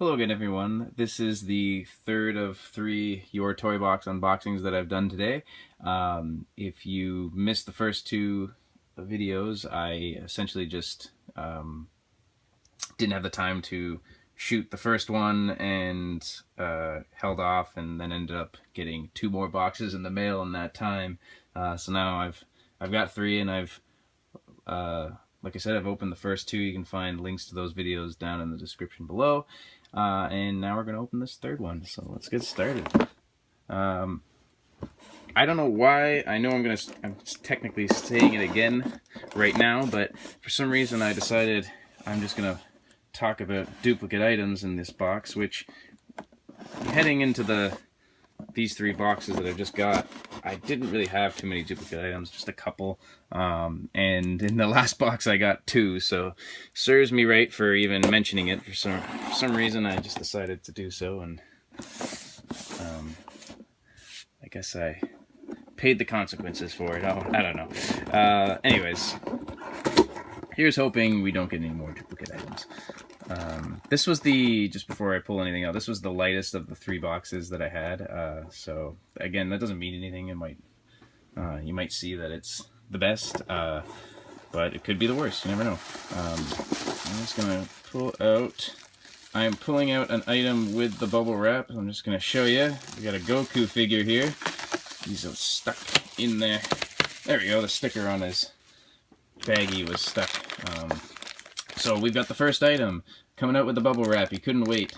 Hello again, everyone. This is the third of three Your Toy Box unboxings that I've done today. If you missed the first two videos, I essentially just didn't have the time to shoot the first one and held off, and then ended up getting two more boxes in the mail in that time. So now I've got three, and like I said, I've opened the first two. You can find links to those videos down in the description below. And now we're going to open this third one, so let's get started. I don't know why. I know I'm technically saying it again right now, but for some reason I decided I'm just going to talk about duplicate items in this box, which, heading into these three boxes that I've just got, I didn't really have too many duplicate items, just a couple, and in the last box I got two, so serves me right for even mentioning it. For some reason I just decided to do so, and I guess I paid the consequences for it. I don't know. Anyways, here's hoping we don't get any more duplicate items. This was just before I pull anything out, this was the lightest of the three boxes that I had. So again, that doesn't mean anything. It might, you might see that it's the best, but it could be the worst. You never know. I'm just gonna pull out. I am pulling out an item with the bubble wrap. I'm just gonna show you. We got a Goku figure here. He's stuck in there. There we go. The sticker on his baggie was stuck. So we've got the first item coming out with the bubble wrap. He couldn't wait.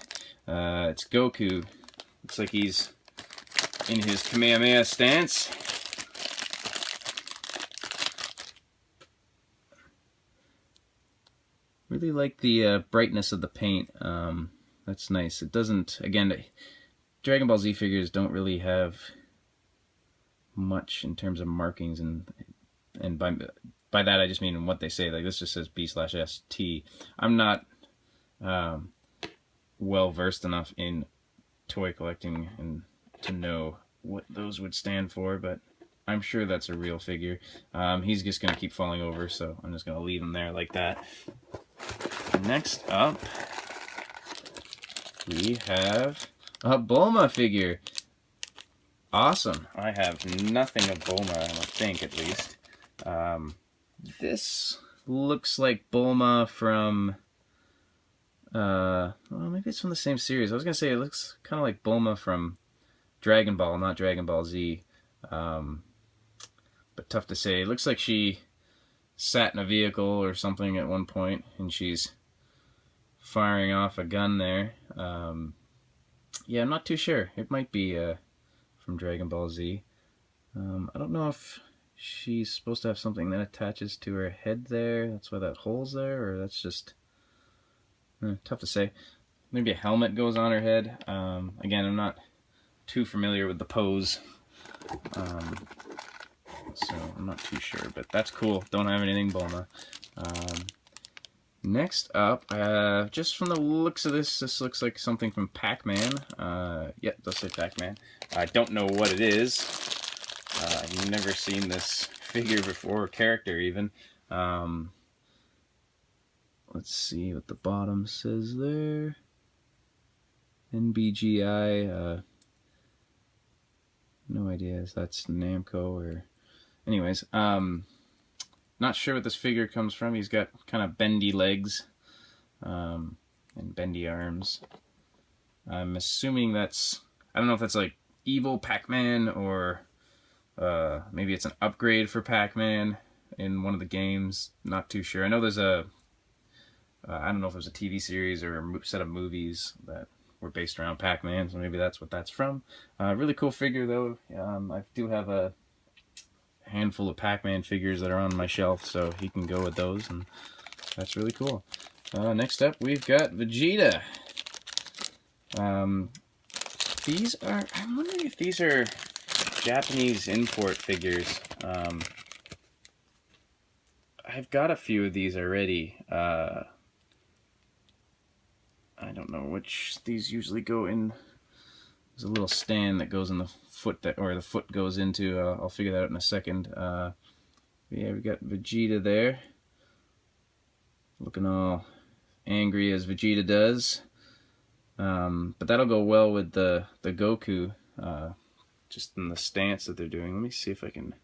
It's Goku. Looks like he's in his Kamehameha stance. Really like the brightness of the paint. That's nice. It doesn't, again, Dragon Ball Z figures don't really have much in terms of markings, and by that I just mean what they say. Like, this just says B/ST. I'm not well versed enough in toy collecting and to know what those would stand for, but I'm sure that's a real figure. He's just going to keep falling over, so I'm just going to leave him there like that. Next up, we have a Bulma figure. Awesome. I have nothing of Bulma, I don't think, at least. This looks like Bulma from, well, maybe it's from the same series. I was going to say it looks kind of like Bulma from Dragon Ball, not Dragon Ball Z. But tough to say. It looks like she sat in a vehicle or something at one point, and she's firing off a gun there. Yeah, I'm not too sure. It might be from Dragon Ball Z. I don't know if she's supposed to have something that attaches to her head there. That's why that hole's there, or that's just tough to say. Maybe a helmet goes on her head. Again, I'm not too familiar with the pose, so I'm not too sure, but that's cool. Don't have anything Bulma. Next up, just from the looks of this looks like something from Pac-Man. Yeah, it does say Pac-Man. I don't know what it is. I've never seen this figure before, or character even. Let's see what the bottom says there. NBGI. No idea if that's Namco or... Anyways, not sure what this figure comes from. He's got kind of bendy legs and bendy arms. I'm assuming that's... I don't know if that's like evil Pac-Man, or maybe it's an upgrade for Pac-Man in one of the games. Not too sure. I know there's a... I don't know if it was a TV series or a set of movies that were based around Pac-Man, so maybe that's what that's from. Really cool figure, though. I do have a handful of Pac-Man figures that are on my shelf, so he can go with those, and that's really cool. Next up, we've got Vegeta. These are... I'm wondering if these are Japanese import figures. I've got a few of these already. I don't know which these usually go in. There's a little stand that goes in the foot, or the foot goes into. I'll figure that out in a second. Yeah, we got Vegeta there, looking all angry as Vegeta does. But that'll go well with the Goku, just in the stance that they're doing. Let me see if I can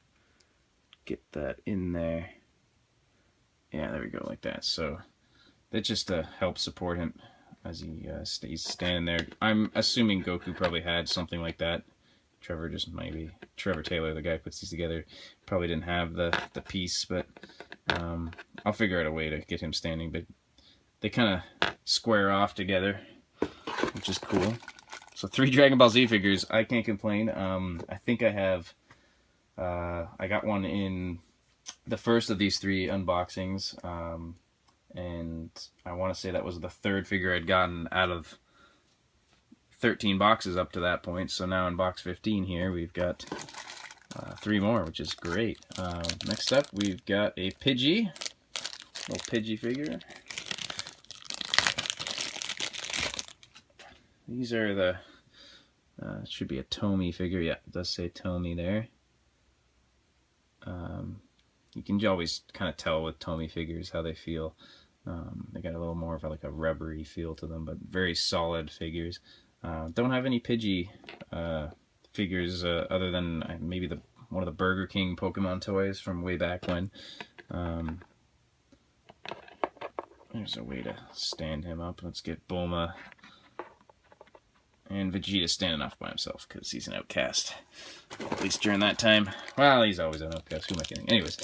get that in there. Yeah, there we go, like that. So that just helps support him as he stays standing there. I'm assuming Goku probably had something like that. Trevor Taylor, the guy who puts these together, probably didn't have the piece, but I'll figure out a way to get him standing. But they kind of square off together, which is cool. So 3 Dragon Ball Z figures. I can't complain. I think I have. I got one in the first of these 3 unboxings, and I want to say that was the 3rd figure I'd gotten out of 13 boxes up to that point. So now in box 15 here, we've got 3 more, which is great. Next up, we've got a Pidgey, little Pidgey figure. These are the, it should be a Tomy figure. Yeah, it does say Tomy there. You can always kind of tell with Tomy figures how they feel. They got a little more of like a rubbery feel to them, but very solid figures. Don't have any Pidgey figures other than maybe one of the Burger King Pokemon toys from way back when. There's a way to stand him up. Let's get Bulma and Vegeta standing off by himself because he's an outcast. At least during that time. Well, he's always an outcast. Who am I kidding? Anyways,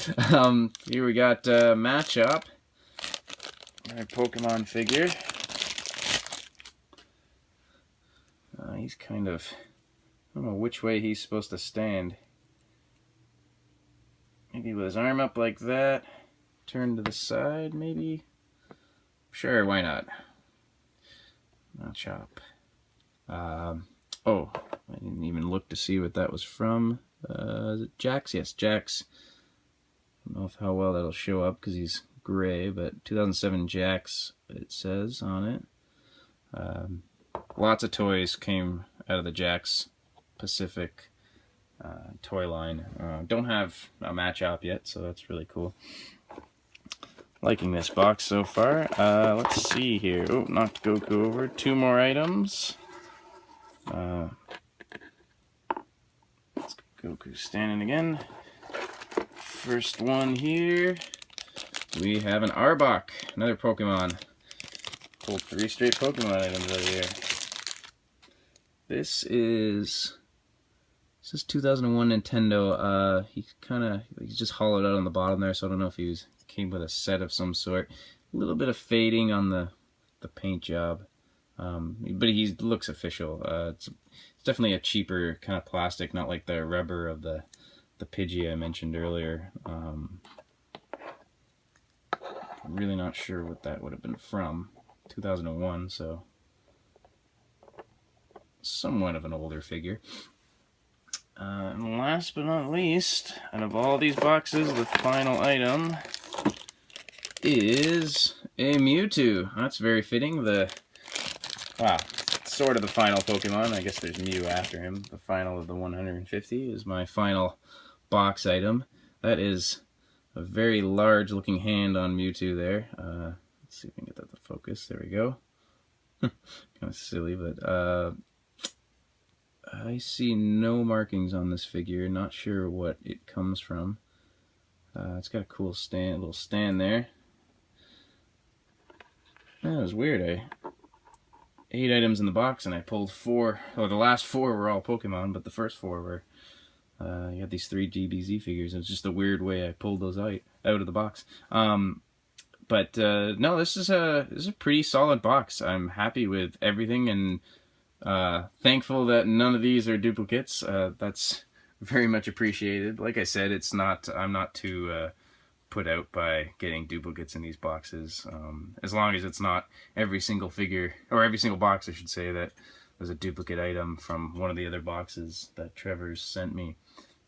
here we got Machop, our Pokemon figure. He's kind of, I don't know which way he's supposed to stand. Maybe with his arm up like that, turn to the side, maybe? Sure, why not? Machop. Oh, I didn't even look to see what that was from. Is it Jax? Yes, Jax. I don't know how well that'll show up because he's gray, but 2007 Jax, it says on it. Lots of toys came out of the Jax Pacific toy line. Don't have a Machop yet, so that's really cool. Liking this box so far. Let's see here. Oh, knocked Goku over. 2 more items. Goku standing again. First one here. We have an Arbok, another Pokemon. Pulled 3 straight Pokemon items out of here. This is 2001 Nintendo. He's just hollowed out on the bottom there, so I don't know if he came with a set of some sort. A little bit of fading on the paint job, but he looks official. It's definitely a cheaper kind of plastic, not like the rubber of the Pidgey I mentioned earlier. I'm really not sure what that would have been from. 2001, so somewhat of an older figure. And last but not least, out of all these boxes, the final item is a Mewtwo. That's very fitting. Sort of the final Pokemon. I guess there's Mew after him. The final of the 150 is my final box item. That is a very large looking hand on Mewtwo there. Let's see if we can get that to focus. There we go. Kind of silly, but I see no markings on this figure. Not sure what it comes from. It's got a cool little stand there. That was weird. 8 items in the box, and I pulled 4. Well, the last 4 were all Pokemon, but the first 4 were. You had these 3 DBZ figures. It was just a weird way I pulled those out of the box. But no, this is a pretty solid box. I'm happy with everything, and thankful that none of these are duplicates. That's very much appreciated. Like I said, I'm not too put out by getting duplicates in these boxes, as long as it's not every single figure, or every single box I should say, that was a duplicate item from one of the other boxes that Trevor's sent me.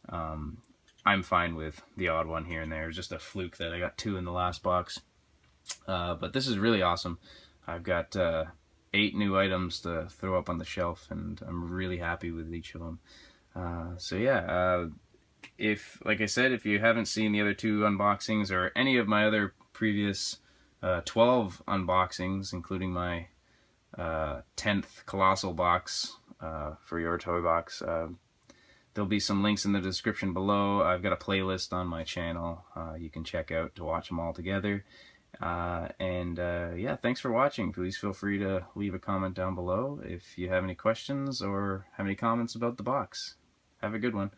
I'm fine with the odd one here and there. It's just a fluke that I got 2 in the last box. But this is really awesome. I've got 8 new items to throw up on the shelf, and I'm really happy with each of them. So yeah, like I said, if you haven't seen the other 2 unboxings or any of my other previous 12 unboxings, including my 10th Colossal box for your toy box. There'll be some links in the description below. I've got a playlist on my channel you can check out to watch them all together. Yeah, thanks for watching. Please feel free to leave a comment down below if you have any questions or have any comments about the box. Have a good one.